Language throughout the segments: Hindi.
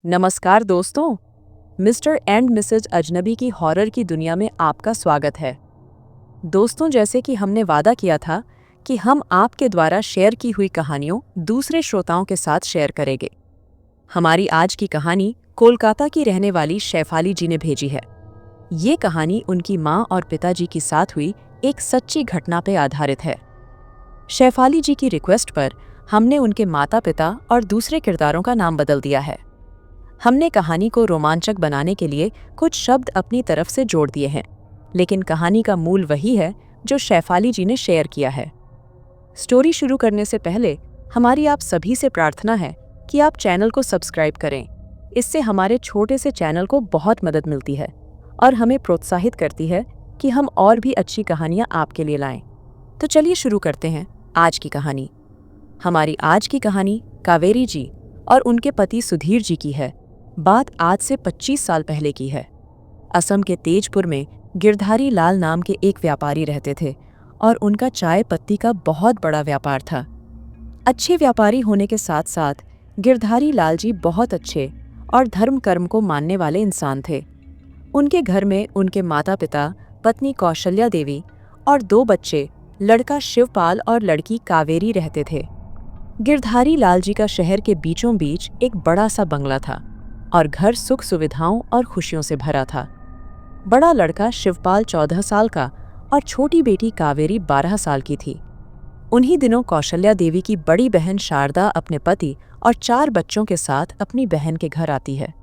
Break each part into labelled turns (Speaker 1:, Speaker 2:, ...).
Speaker 1: नमस्कार दोस्तों, मिस्टर एंड मिसेज अजनबी की हॉरर की दुनिया में आपका स्वागत है। दोस्तों, जैसे कि हमने वादा किया था कि हम आपके द्वारा शेयर की हुई कहानियों दूसरे श्रोताओं के साथ शेयर करेंगे। हमारी आज की कहानी कोलकाता की रहने वाली शेफाली जी ने भेजी है। ये कहानी उनकी माँ और पिताजी के साथ हुई एक सच्ची घटना पर आधारित है। शेफाली जी की रिक्वेस्ट पर हमने उनके माता पिता और दूसरे किरदारों का नाम बदल दिया है। हमने कहानी को रोमांचक बनाने के लिए कुछ शब्द अपनी तरफ से जोड़ दिए हैं, लेकिन कहानी का मूल वही है जो शेफाली जी ने शेयर किया है। स्टोरी शुरू करने से पहले हमारी आप सभी से प्रार्थना है कि आप चैनल को सब्सक्राइब करें। इससे हमारे छोटे से चैनल को बहुत मदद मिलती है और हमें प्रोत्साहित करती है कि हम और भी अच्छी कहानियां आपके लिए लाएं। तो चलिए शुरू करते हैं आज की कहानी। हमारी आज की कहानी कावेरी जी और उनके पति सुधीर जी की है। बात आज से 25 साल पहले की है। असम के तेजपुर में गिरधारी लाल नाम के एक व्यापारी रहते थे और उनका चाय पत्ती का बहुत बड़ा व्यापार था। अच्छे व्यापारी होने के साथ साथ गिरधारी लाल जी बहुत अच्छे और धर्म कर्म को मानने वाले इंसान थे। उनके घर में उनके माता पिता, पत्नी कौशल्या देवी और 2 बच्चे, लड़का शिवपाल और लड़की कावेरी रहते थे। गिरधारी लाल जी का शहर के बीचों बीच एक बड़ा सा बंगला था और घर सुख सुविधाओं और खुशियों से भरा था। बड़ा लड़का शिवपाल 14 साल का और छोटी बेटी कावेरी 12 साल की थी। उन्हीं दिनों कौशल्या देवी की बड़ी बहन शारदा अपने पति और 4 बच्चों के साथ अपनी बहन के घर आती है।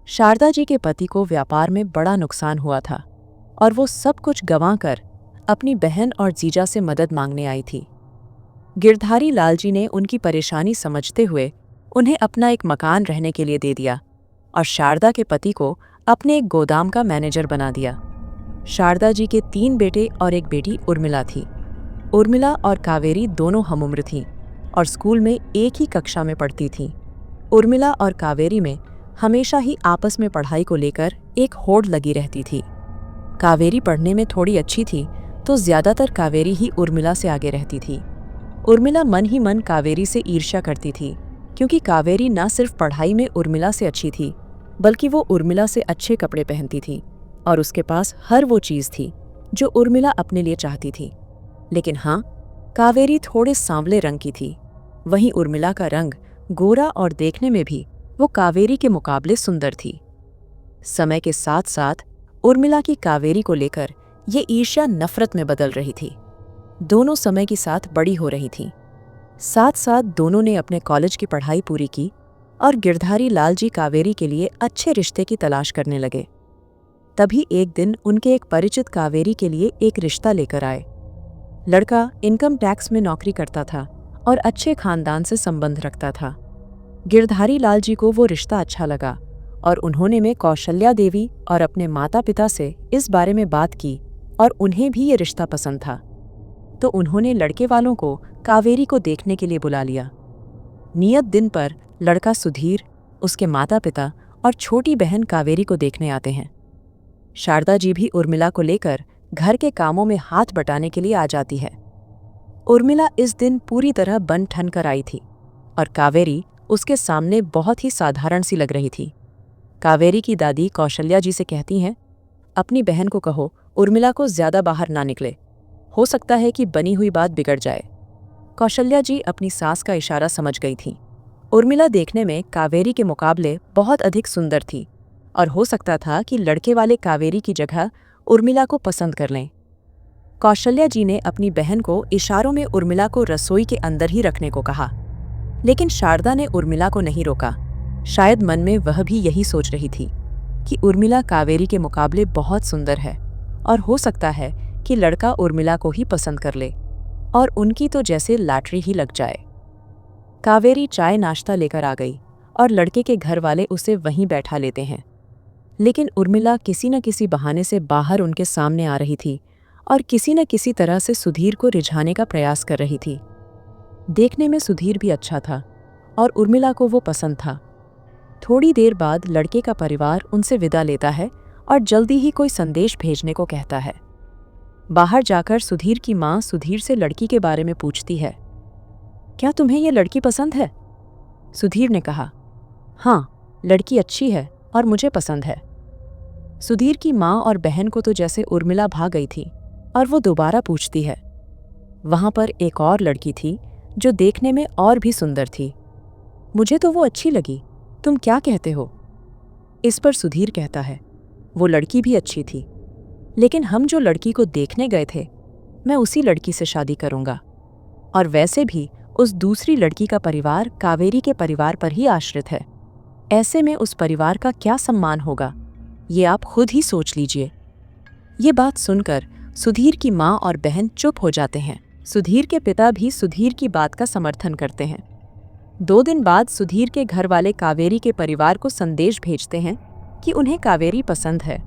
Speaker 1: शारदा जी के पति को व्यापार में बड़ा नुकसान हुआ था और वो सब कुछ गंवाकर अपनी बहन और जीजा से मदद मांगने आई थी। गिरधारी लाल जी ने उनकी परेशानी समझते हुए उन्हें अपना एक मकान रहने के लिए दे दिया और शारदा के पति को अपने एक गोदाम का मैनेजर बना दिया। शारदा जी के 3 बेटे और एक बेटी उर्मिला थी। उर्मिला और कावेरी दोनों हमउम्र थीं और स्कूल में एक ही कक्षा में पढ़ती थीं। उर्मिला और कावेरी में हमेशा ही आपस में पढ़ाई को लेकर एक होड़ लगी रहती थी। कावेरी पढ़ने में थोड़ी अच्छी थी तो ज्यादातर कावेरी ही उर्मिला से आगे रहती थी। उर्मिला मन ही मन कावेरी से ईर्ष्या करती थी, क्योंकि कावेरी न सिर्फ पढ़ाई में उर्मिला से अच्छी थी, बल्कि वो उर्मिला से अच्छे कपड़े पहनती थी और उसके पास हर वो चीज़ थी जो उर्मिला अपने लिए चाहती थी। लेकिन हाँ, कावेरी थोड़े सांवले रंग की थी, वहीं उर्मिला का रंग गोरा और देखने में भी वो कावेरी के मुकाबले सुंदर थी। समय के साथ साथ उर्मिला की कावेरी को लेकर ये ईर्ष्या नफरत में बदल रही थी। दोनों समय के साथ बड़ी हो रही थीं। साथ साथ दोनों ने अपने कॉलेज की पढ़ाई पूरी की और गिरधारी लाल जी कावेरी के लिए अच्छे रिश्ते की तलाश करने लगे। तभी एक दिन उनके एक परिचित कावेरी के लिए एक रिश्ता लेकर आए। लड़का इनकम टैक्स में नौकरी करता था और अच्छे खानदान से संबंध रखता था। गिरधारी लाल जी को वो रिश्ता अच्छा लगा और उन्होंने में कौशल्या देवी और अपने माता पिता से इस बारे में बात की और उन्हें भी ये रिश्ता पसंद था। तो उन्होंने लड़के वालों को कावेरी को देखने के लिए बुला लिया। नियत दिन पर लड़का सुधीर, उसके माता पिता और छोटी बहन कावेरी को देखने आते हैं। शारदा जी भी उर्मिला को लेकर घर के कामों में हाथ बटाने के लिए आ जाती है। उर्मिला इस दिन पूरी तरह बन ठन कर आई थी और कावेरी उसके सामने बहुत ही साधारण सी लग रही थी। कावेरी की दादी कौशल्या जी से कहती हैं, अपनी बहन को कहो उर्मिला को ज्यादा बाहर ना निकले, हो सकता है कि बनी हुई बात बिगड़ जाए। कौशल्या जी अपनी सास का इशारा समझ गई थीं। उर्मिला देखने में कावेरी के मुकाबले बहुत अधिक सुंदर थी और हो सकता था कि लड़के वाले कावेरी की जगह उर्मिला को पसंद कर लें। कौशल्या जी ने अपनी बहन को इशारों में उर्मिला को रसोई के अंदर ही रखने को कहा, लेकिन शारदा ने उर्मिला को नहीं रोका। शायद मन में वह भी यही सोच रही थी कि उर्मिला कावेरी के मुकाबले बहुत सुंदर है और हो सकता है कि लड़का उर्मिला को ही पसंद कर ले और उनकी तो जैसे लॉटरी ही लग जाए। कावेरी चाय नाश्ता लेकर आ गई और लड़के के घर वाले उसे वहीं बैठा लेते हैं। लेकिन उर्मिला किसी न किसी बहाने से बाहर उनके सामने आ रही थी और किसी न किसी तरह से सुधीर को रिझाने का प्रयास कर रही थी। देखने में सुधीर भी अच्छा था और उर्मिला को वो पसंद था। थोड़ी देर बाद लड़के का परिवार उनसे विदा लेता है और जल्दी ही कोई संदेश भेजने को कहता है। बाहर जाकर सुधीर की माँ सुधीर से लड़की के बारे में पूछती है, क्या तुम्हें ये लड़की पसंद है? सुधीर ने कहा, हाँ, लड़की अच्छी है और मुझे पसंद है। सुधीर की माँ और बहन को तो जैसे उर्मिला भाग गई थी और वो दोबारा पूछती है। वहां पर एक और लड़की थी जो देखने में और भी सुंदर थी। मुझे तो वो अच्छी लगी, तुम क्या कहते हो? इस पर सुधीर कहता है, वो लड़की भी अच्छी थी, लेकिन हम जो लड़की को देखने गए थे, मैं उसी लड़की से शादी करूंगा। और वैसे भी उस दूसरी लड़की का परिवार कावेरी के परिवार पर ही आश्रित है। ऐसे में उस परिवार का क्या सम्मान होगा, ये आप खुद ही सोच लीजिए। ये बात सुनकर सुधीर की माँ और बहन चुप हो जाते हैं। सुधीर के पिता भी सुधीर की बात का समर्थन करते हैं। 2 दिन बाद सुधीर के घर वाले कावेरी के परिवार को संदेश भेजते हैं कि उन्हें कावेरी पसंद है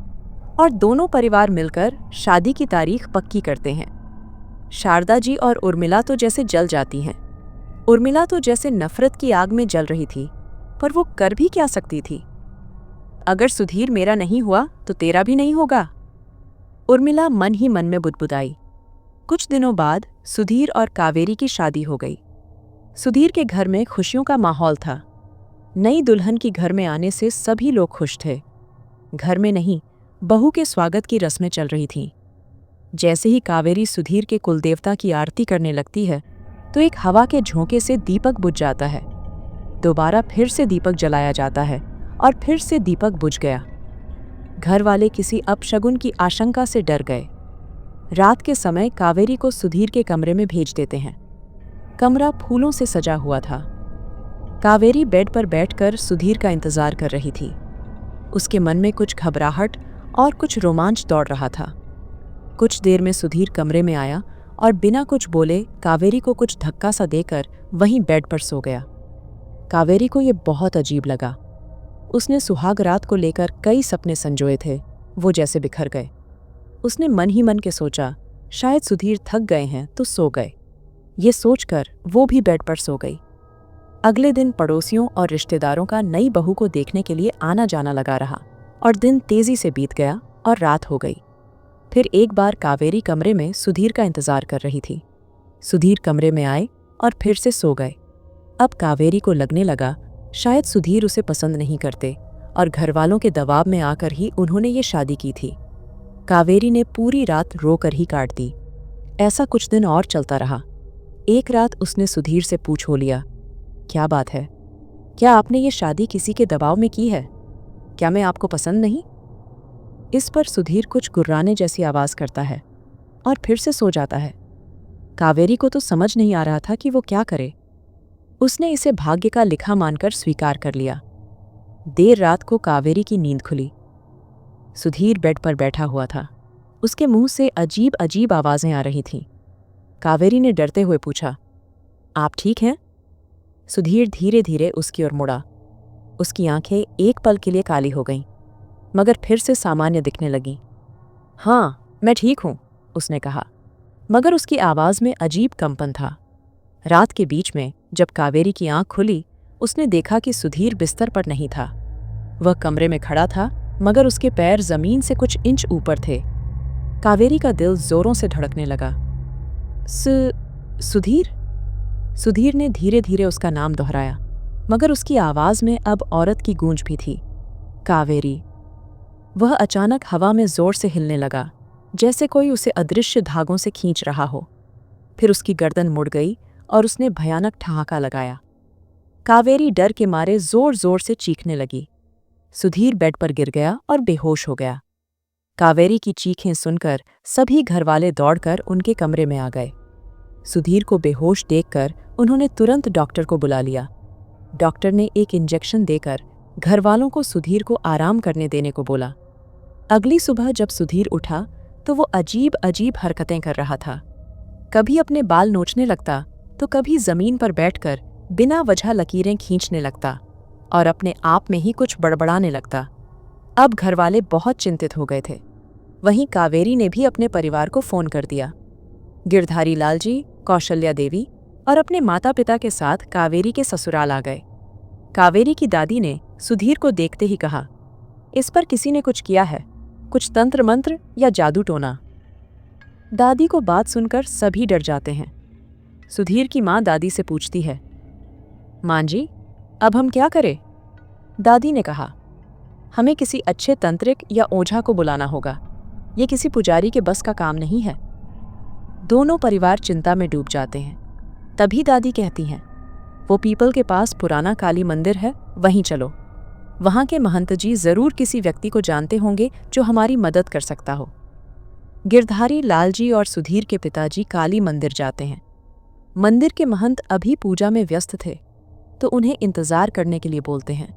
Speaker 1: और दोनों परिवार मिलकर शादी की तारीख पक्की करते हैं। शारदा जी और उर्मिला तो जैसे जल जाती हैं। उर्मिला तो जैसे नफरत की आग में जल रही थी, पर वो कर भी क्या सकती थी? अगर सुधीर मेरा नहीं हुआ तो तेरा भी नहीं होगा, उर्मिला मन ही मन में बुदबुदाई। कुछ दिनों बाद सुधीर और कावेरी की शादी हो गई। सुधीर के घर में खुशियों का माहौल था। नई दुल्हन की घर में आने से सभी लोग खुश थे। घर में नहीं, बहू के स्वागत की रस्में चल रही थीं। जैसे ही कावेरी सुधीर के कुलदेवता की आरती करने लगती है, तो एक हवा के झोंके से दीपक बुझ जाता है। दोबारा फिर से दीपक जलाया जाता है और फिर से दीपक बुझ गया। घर वाले किसी अपशगुन की आशंका से डर गए। रात के समय कावेरी को सुधीर के कमरे में भेज देते हैं। कमरा फूलों से सजा हुआ था। कावेरी बेड पर बैठकर सुधीर का इंतजार कर रही थी। उसके मन में कुछ घबराहट और कुछ रोमांच दौड़ रहा था। कुछ देर में सुधीर कमरे में आया और बिना कुछ बोले कावेरी को कुछ धक्का सा देकर वहीं बेड पर सो गया। कावेरी को ये बहुत अजीब लगा। उसने सुहाग रात को लेकर कई सपने संजोए थे, वो जैसे बिखर गए। उसने मन ही मन के सोचा, शायद सुधीर थक गए हैं तो सो गए। ये सोचकर वो भी बेड पर सो गई। अगले दिन पड़ोसियों और रिश्तेदारों का नई बहू को देखने के लिए आना जाना लगा रहा और दिन तेजी से बीत गया और रात हो गई। फिर एक बार कावेरी कमरे में सुधीर का इंतजार कर रही थी। सुधीर कमरे में आए और फिर से सो गए। अब कावेरी को लगने लगा शायद सुधीर उसे पसंद नहीं करते और घरवालों के दबाव में आकर ही उन्होंने ये शादी की थी। कावेरी ने पूरी रात रोकर ही काट दी। ऐसा कुछ दिन और चलता रहा। एक रात उसने सुधीर से पूछ हो लिया, क्या बात है? क्या आपने ये शादी किसी के दबाव में की है? क्या मैं आपको पसंद नहीं? इस पर सुधीर कुछ गुर्राने जैसी आवाज करता है और फिर से सो जाता है। कावेरी को तो समझ नहीं आ रहा था कि वो क्या करे। उसने इसे भाग्य का लिखा मानकर स्वीकार कर लिया। देर रात को कावेरी की नींद खुली। सुधीर बेड पर बैठा हुआ था। उसके मुंह से अजीब अजीब आवाजें आ रही थीं। कावेरी ने डरते हुए पूछा, आप ठीक हैं? सुधीर धीरे धीरे उसकी ओर मुड़ा। उसकी आंखें एक पल के लिए काली हो गईं, मगर फिर से सामान्य दिखने लगीं। हाँ, मैं ठीक हूं, उसने कहा, मगर उसकी आवाज में अजीब कंपन था। रात के बीच में जब कावेरी की आंख खुली, उसने देखा कि सुधीर बिस्तर पर नहीं था। वह कमरे में खड़ा था, मगर उसके पैर जमीन से कुछ इंच ऊपर थे। कावेरी का दिल जोरों से धड़कने लगा। सुधीर? सुधीर ने धीरे धीरे उसका नाम दोहराया, मगर उसकी आवाज में अब औरत की गूंज भी थी। कावेरी। वह अचानक हवा में जोर से हिलने लगा, जैसे कोई उसे अदृश्य धागों से खींच रहा हो। फिर उसकी गर्दन मुड़ गई और उसने भयानक ठहाका लगाया। कावेरी डर के मारे जोर जोर से चीखने लगी। सुधीर बेड पर गिर गया और बेहोश हो गया। कावेरी की चीखें सुनकर सभी घरवाले दौड़कर उनके कमरे में आ गए। सुधीर को बेहोश देखकर उन्होंने तुरंत डॉक्टर को बुला लिया। डॉक्टर ने एक इंजेक्शन देकर घरवालों को सुधीर को आराम करने देने को बोला। अगली सुबह जब सुधीर उठा तो वो अजीब अजीब हरकतें कर रहा था। कभी अपने बाल नोचने लगता तो कभी जमीन पर बैठकर बिना वजह लकीरें खींचने लगता और अपने आप में ही कुछ बड़बड़ाने लगता। अब घरवाले बहुत चिंतित हो गए थे। वहीं कावेरी ने भी अपने परिवार को फोन कर दिया। गिरधारी लाल जी, कौशल्या देवी और अपने माता पिता के साथ कावेरी के ससुराल आ गए। कावेरी की दादी ने सुधीर को देखते ही कहा, इस पर किसी ने कुछ किया है, कुछ तंत्र मंत्र या जादू टोना। दादी को बात सुनकर सभी डर जाते हैं। सुधीर की माँ दादी से पूछती है, माँ जी, अब हम क्या करें? दादी ने कहा, हमें किसी अच्छे तंत्रिक या ओझा को बुलाना होगा। ये किसी पुजारी के बस का काम नहीं है। दोनों परिवार चिंता में डूब जाते हैं। तभी दादी कहती हैं, वो पीपल के पास पुराना काली मंदिर है, वहीं चलो। वहां के महंत जी जरूर किसी व्यक्ति को जानते होंगे जो हमारी मदद कर सकता हो। गिरधारी लालजी और सुधीर के पिताजी काली मंदिर जाते हैं। मंदिर के महंत अभी पूजा में व्यस्त थे, तो उन्हें इंतजार करने के लिए बोलते हैं।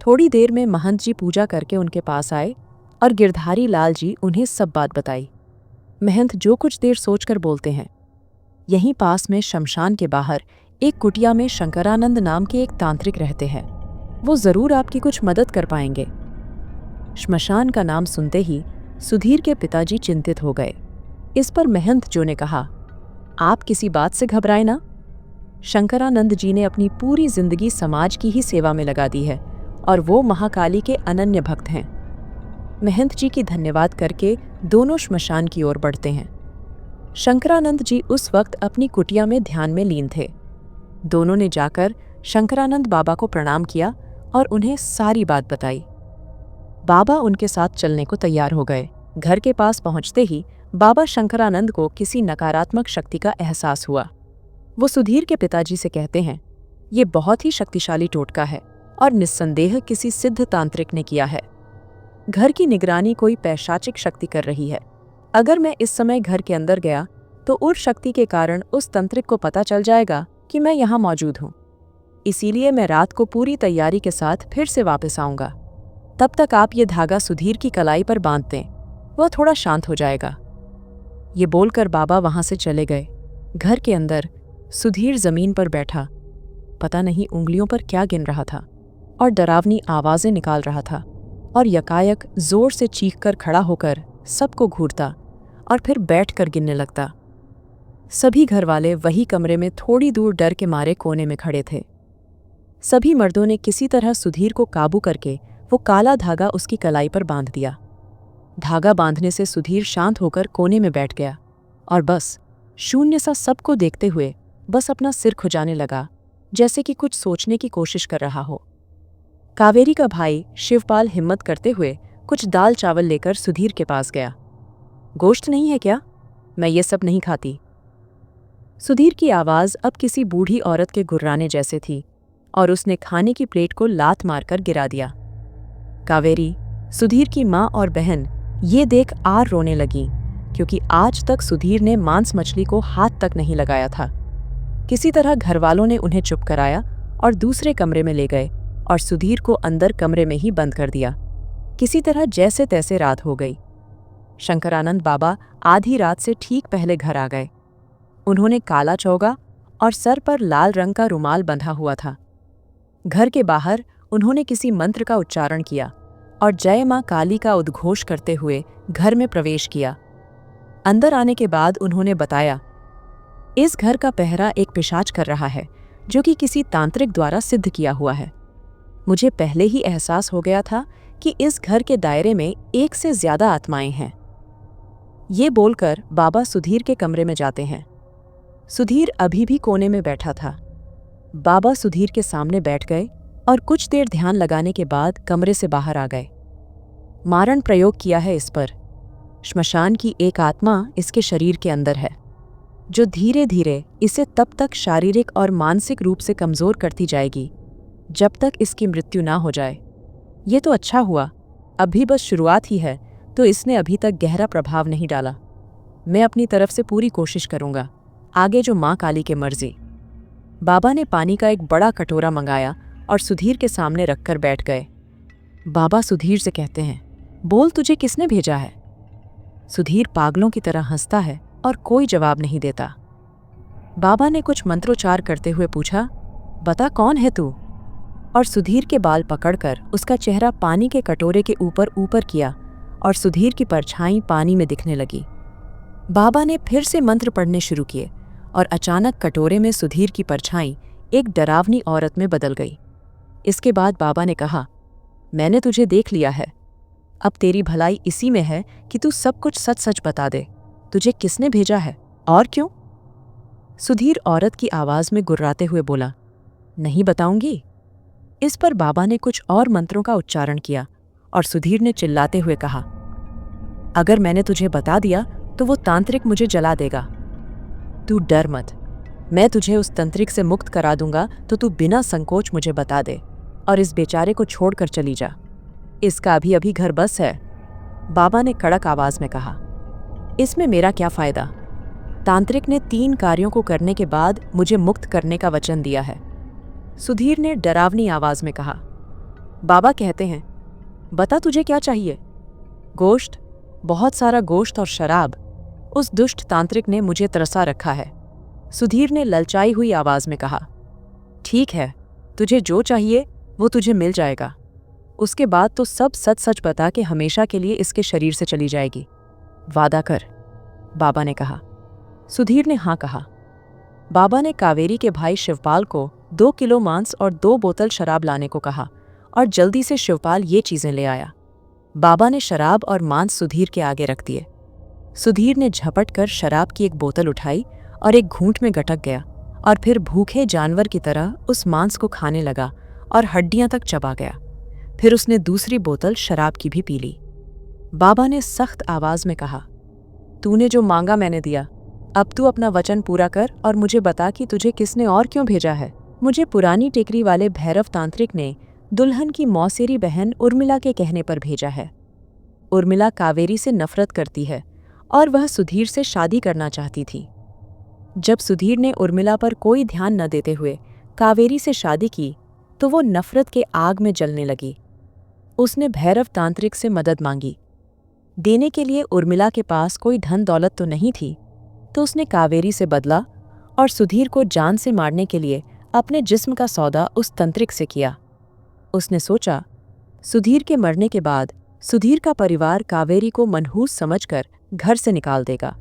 Speaker 1: थोड़ी देर में महंत जी पूजा करके उनके पास आए और गिरधारी लाल जी उन्हें सब बात बताई। महंत जो कुछ देर सोचकर बोलते हैं, यहीं पास में शमशान के बाहर एक कुटिया में शंकरानंद नाम के एक तांत्रिक रहते हैं। वो जरूर आपकी कुछ मदद कर पाएंगे। श्मशान का नाम सुनते ही सुधीर के पिताजी चिंतित हो गए। इस पर महंत जो ने कहा, आप किसी बात से घबराए ना। शंकरानंद जी ने अपनी पूरी जिंदगी समाज की ही सेवा में लगा दी है और वो महाकाली के अनन्य भक्त हैं। महंत जी की धन्यवाद करके दोनों श्मशान की ओर बढ़ते हैं। शंकरानंद जी उस वक्त अपनी कुटिया में ध्यान में लीन थे। दोनों ने जाकर शंकरानंद बाबा को प्रणाम किया और उन्हें सारी बात बताई। बाबा उनके साथ चलने को तैयार हो गए। घर के पास पहुंचते ही बाबा शंकरानंद को किसी नकारात्मक शक्ति का एहसास हुआ। वो सुधीर के पिताजी से कहते हैं, ये बहुत ही शक्तिशाली टोटका है और निस्संदेह किसी सिद्ध तांत्रिक ने किया है। घर की निगरानी कोई पैशाचिक शक्ति कर रही है। अगर मैं इस समय घर के अंदर गया तो उस शक्ति के कारण उस तंत्रिक को पता चल जाएगा कि मैं यहाँ मौजूद हूँ। इसीलिए मैं रात को पूरी तैयारी के साथ फिर से वापस आऊँगा। तब तक आप ये धागा सुधीर की कलाई पर बांध दें, वह थोड़ा शांत हो जाएगा। ये बोलकर बाबा वहां से चले गए। घर के अंदर सुधीर जमीन पर बैठा, पता नहीं उंगलियों पर क्या गिन रहा था और डरावनी आवाजें निकाल रहा था और यकायक जोर से चीखकर खड़ा होकर सबको घूरता और फिर बैठकर गिनने लगता। सभी घरवाले वही कमरे में थोड़ी दूर डर के मारे कोने में खड़े थे। सभी मर्दों ने किसी तरह सुधीर को काबू करके वो काला धागा उसकी कलाई पर बांध दिया। धागा बांधने से सुधीर शांत होकर कोने में बैठ गया और बस शून्य सा सबको देखते हुए बस अपना सिर खुजाने लगा, जैसे कि कुछ सोचने की कोशिश कर रहा हो। कावेरी का भाई शिवपाल हिम्मत करते हुए कुछ दाल चावल लेकर सुधीर के पास गया। गोश्त नहीं है क्या? मैं ये सब नहीं खाती। सुधीर की आवाज अब किसी बूढ़ी औरत के गुर्राने जैसे थी और उसने खाने की प्लेट को लात मारकर गिरा दिया। कावेरी, सुधीर की माँ और बहन ये देख आर रोने लगी, क्योंकि आज तक सुधीर ने मांस मछली को हाथ तक नहीं लगाया था। किसी तरह घरवालों ने उन्हें चुप कराया और दूसरे कमरे में ले गए और सुधीर को अंदर कमरे में ही बंद कर दिया। किसी तरह जैसे तैसे रात हो गई। शंकरानंद बाबा आधी रात से ठीक पहले घर आ गए। उन्होंने काला चौगा और सर पर लाल रंग का रुमाल बंधा हुआ था। घर के बाहर उन्होंने किसी मंत्र का उच्चारण किया और जय मां काली का उद्घोष करते हुए घर में प्रवेश किया। अंदर आने के बाद उन्होंने बताया, इस घर का पहरा एक पिशाच कर रहा है जो कि किसी तांत्रिक द्वारा सिद्ध किया हुआ है। मुझे पहले ही एहसास हो गया था कि इस घर के दायरे में एक से ज्यादा आत्माएं हैं। ये बोलकर बाबा सुधीर के कमरे में जाते हैं। सुधीर अभी भी कोने में बैठा था। बाबा सुधीर के सामने बैठ गए और कुछ देर ध्यान लगाने के बाद कमरे से बाहर आ गए। मारण प्रयोग किया है इस पर। श्मशान की एक आत्मा इसके शरीर के अंदर है, जो धीरे धीरे इसे तब तक शारीरिक और मानसिक रूप से कमजोर करती जाएगी जब तक इसकी मृत्यु ना हो जाए। ये तो अच्छा हुआ, अभी बस शुरुआत ही है, तो इसने अभी तक गहरा प्रभाव नहीं डाला। मैं अपनी तरफ से पूरी कोशिश करूंगा, आगे जो माँ काली के मर्जी। बाबा ने पानी का एक बड़ा कटोरा मंगाया और सुधीर के सामने रखकर बैठ गए। बाबा सुधीर से कहते हैं, बोल तुझे किसने भेजा है? सुधीर पागलों की तरह हंसता है और कोई जवाब नहीं देता। बाबा ने कुछ मंत्रोच्चार करते हुए पूछा, बता कौन है तू? और सुधीर के बाल पकड़कर उसका चेहरा पानी के कटोरे के ऊपर ऊपर किया और सुधीर की परछाई पानी में दिखने लगी। बाबा ने फिर से मंत्र पढ़ने शुरू किए और अचानक कटोरे में सुधीर की परछाई एक डरावनी औरत में बदल गई। इसके बाद बाबा ने कहा, मैंने तुझे देख लिया है। अब तेरी भलाई इसी में है कि तू सब कुछ सच सच बता दे। तुझे किसने भेजा है और क्यों? सुधीर औरत की आवाज में गुर्राते हुए बोला, नहीं बताऊंगी। इस पर बाबा ने कुछ और मंत्रों का उच्चारण किया और सुधीर ने चिल्लाते हुए कहा, अगर मैंने तुझे बता दिया तो वो तांत्रिक मुझे जला देगा। तू डर मत, मैं तुझे उस तांत्रिक से मुक्त करा दूंगा, तो तू बिना संकोच मुझे बता दे और इस बेचारे को छोड़कर चली जा। इसका अभी अभी घर बस है, बाबा ने कड़क आवाज में कहा। इसमें मेरा क्या फायदा? तांत्रिक ने 3 कार्यों को करने के बाद मुझे मुक्त करने का वचन दिया है, सुधीर ने डरावनी आवाज में कहा। बाबा कहते हैं, बता तुझे क्या चाहिए? गोश्त, बहुत सारा गोश्त और शराब। उस दुष्ट तांत्रिक ने मुझे तरसा रखा है, सुधीर ने ललचाई हुई आवाज में कहा। ठीक है, तुझे जो चाहिए वो तुझे मिल जाएगा। उसके बाद तो सब सच सच बता के हमेशा के लिए इसके शरीर से चली जाएगी। वादा कर, बाबा ने कहा। सुधीर ने हाँ कहा। बाबा ने कावेरी के भाई शिवपाल को 2 किलो मांस और 2 बोतल शराब लाने को कहा और जल्दी से शिवपाल ये चीजें ले आया। बाबा ने शराब और मांस सुधीर के आगे रख दिए। सुधीर ने झपट कर शराब की एक बोतल उठाई और एक घूंट में गटक गया और फिर भूखे जानवर की तरह उस मांस को खाने लगा और हड्डियां तक चबा गया। फिर उसने दूसरी बोतल शराब की भी पी ली। बाबा ने सख्त आवाज में कहा, तूने जो मांगा मैंने दिया, अब तू अपना वचन पूरा कर और मुझे बता कि तुझे किसने और क्यों भेजा है। मुझे पुरानी टेकरी वाले भैरव तांत्रिक ने दुल्हन की मौसेरी बहन उर्मिला के कहने पर भेजा है। उर्मिला कावेरी से नफरत करती है और वह सुधीर से शादी करना चाहती थी। जब सुधीर ने उर्मिला पर कोई ध्यान न देते हुए कावेरी से शादी की तो वो नफरत के आग में जलने लगी। उसने भैरव तांत्रिक से मदद मांगी। देने के लिए उर्मिला के पास कोई धन दौलत तो नहीं थी, तो उसने कावेरी से बदला और सुधीर को जान से मारने के लिए अपने जिस्म का सौदा उस तंत्रिक से किया। उसने सोचा, सुधीर के मरने के बाद सुधीर का परिवार कावेरी को मनहूस समझकर घर से निकाल देगा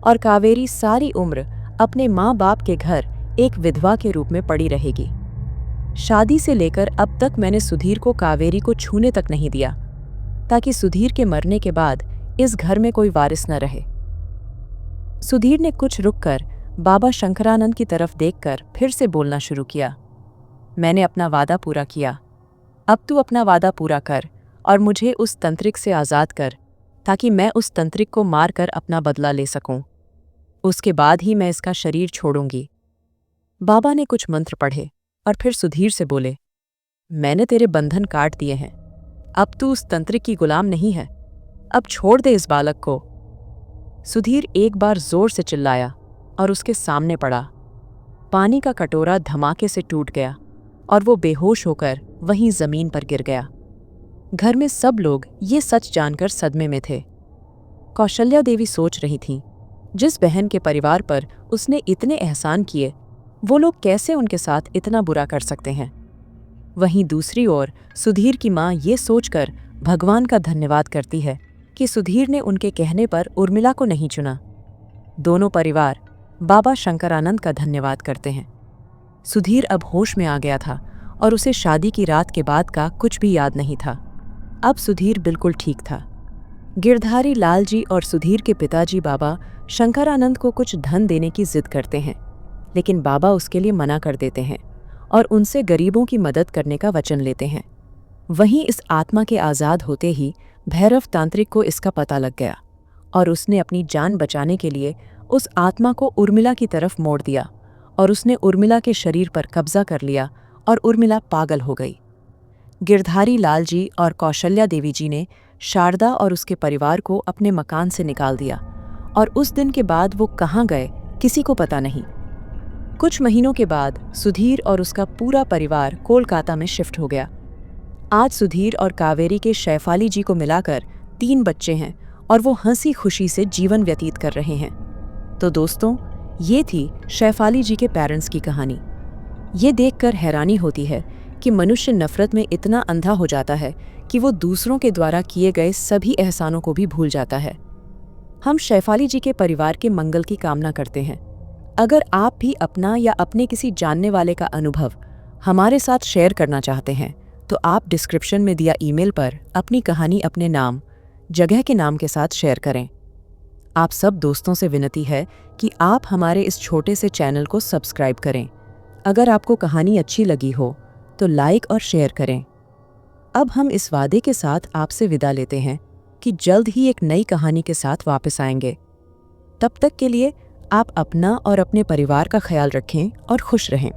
Speaker 1: और कावेरी सारी उम्र अपने माँ बाप के घर एक विधवा के रूप में पड़ी रहेगी। शादी से लेकर अब तक मैंने सुधीर को कावेरी को छूने तक नहीं दिया, ताकि सुधीर के मरने के बाद इस घर में कोई वारिस न रहे। सुधीर ने कुछ रुककर बाबा शंकरानंद की तरफ देखकर फिर से बोलना शुरू किया। मैंने अपना वादा पूरा किया, अब तू अपना वादा पूरा कर और मुझे उस तंत्रिक से आज़ाद कर, ताकि मैं उस तंत्रिक को मारकर अपना बदला ले सकूं। उसके बाद ही मैं इसका शरीर छोड़ूंगी। बाबा ने कुछ मंत्र पढ़े और फिर सुधीर से बोले, मैंने तेरे बंधन काट दिए हैं, अब तू उस तंत्रिक की गुलाम नहीं है, अब छोड़ दे इस बालक को। सुधीर एक बार जोर से चिल्लाया और उसके सामने पड़ा। पानी का कटोरा धमाके से टूट गया और वो बेहोश होकर वहीं जमीन पर गिर गया। घर में सब लोग ये सच जानकर सदमे में थे। कौशल्या देवी सोच रही थीं, जिस बहन के परिवार पर उसने इतने एहसान किए, वो लोग कैसे उनके साथ इतना बुरा कर सकते हैं। वहीं दूसरी ओर सुधीर की माँ ये सोचकर भगवान का धन्यवाद करती है कि सुधीर ने उनके कहने पर उर्मिला को नहीं चुना। दोनों परिवार बाबा शंकरानंद का धन्यवाद करते हैं। सुधीर अब होश में आ गया था और उसे शादी की रात के बाद का कुछ भी याद नहीं था। अब सुधीर बिल्कुल ठीक था। गिरधारी लाल जी और सुधीर के पिताजी बाबा शंकरानंद को कुछ धन देने की जिद करते हैं, लेकिन बाबा उसके लिए मना कर देते हैं और उनसे गरीबों की मदद करने का वचन लेते हैं। वहीं इस आत्मा के आज़ाद होते ही भैरव तांत्रिक को इसका पता लग गया और उसने अपनी जान बचाने के लिए उस आत्मा को उर्मिला की तरफ मोड़ दिया और उसने उर्मिला के शरीर पर कब्जा कर लिया और उर्मिला पागल हो गई। गिरधारी लाल जी और कौशल्या देवी जी ने शारदा और उसके परिवार को अपने मकान से निकाल दिया और उस दिन के बाद वो कहाँ गए किसी को पता नहीं। कुछ महीनों के बाद सुधीर और उसका पूरा परिवार कोलकाता में शिफ्ट हो गया। आज सुधीर और कावेरी के शैफाली जी को मिलाकर 3 बच्चे हैं और वो हंसी खुशी से जीवन व्यतीत कर रहे हैं। तो दोस्तों, ये थी शैफाली जी के पेरेंट्स की कहानी। ये देखकर हैरानी होती है कि मनुष्य नफरत में इतना अंधा हो जाता है कि वो दूसरों के द्वारा किए गए सभी एहसानों को भी भूल जाता है। हम शैफाली जी के परिवार के मंगल की कामना करते हैं। अगर आप भी अपना या अपने किसी जानने वाले का अनुभव हमारे साथ शेयर करना चाहते हैं तो आप डिस्क्रिप्शन में दिया ईमेल पर अपनी कहानी अपने नाम, जगह के नाम के साथ शेयर करें। आप सब दोस्तों से विनती है कि आप हमारे इस छोटे से चैनल को सब्सक्राइब करें। अगर आपको कहानी अच्छी लगी हो तो लाइक और शेयर करें। अब हम इस वादे के साथ आपसे विदा लेते हैं कि जल्द ही एक नई कहानी के साथ वापस आएंगे। तब तक के लिए आप अपना और अपने परिवार का ख्याल रखें और खुश रहें।